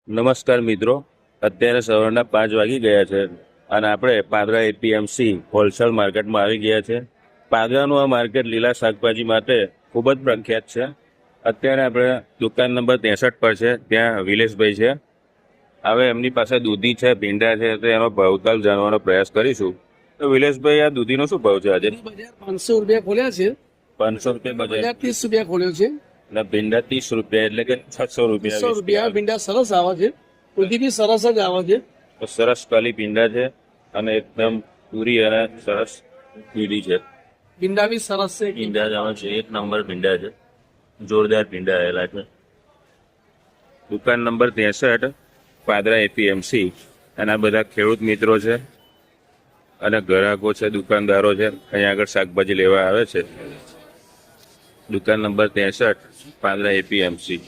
નમસ્કાર મિત્રો, અત્યારે સવારના 5 વાગી ગયા છે અને આપણે પાદરા એપીએમસી હોલસેલ માર્કેટમાં આવી ગયા છે. પાદરાનું આ માર્કેટ લીલા શાકભાજી માટે ખૂબ જ પ્રખ્યાત છે. અત્યારે આપણે દુકાન નંબર 63 પર છે, ત્યાં વિલેશભાઈ છે. હવે એમની પાસે દૂધી છે, ભીંડા છે, તો એનો ભાવતાલ જાણવાનો પ્રયાસ કરીશું. તો વિલેશભાઈ, આ દૂધીનો શું ભાવ છે આજે? બજાર 500 રૂપિયા ખોલ્યા છે. 500 રૂપિયા બજાર. 30 રૂપિયા ખોલ્યો છે. અને ભીંડા 30 રૂપિયા, એટલે કે 600 રૂપિયા. 600 રૂપિયા ભીંડા સરસ આવે છે. દૂધી બી સરસ જ આવે છે. તો સરસ કાલી ભીંડા છે અને એકદમ પૂરી અને સરસ પીળી છે. ભીંડા બી સરસ છે. ભીંડા જ આવે છે, એક નંબર ભીંડા છે, જોરદાર ભીંડા આવેલા છે. દુકાન નંબર 63, પાદરા એપીએમસી. અને આ બધા ખેડૂત મિત્રો છે અને ગ્રાહકો છે, દુકાનદારો છે, અહીંયા આગળ શાકભાજી લેવા આવે છે. દુકાન નંબર 63, પાદરા એપીએમસી.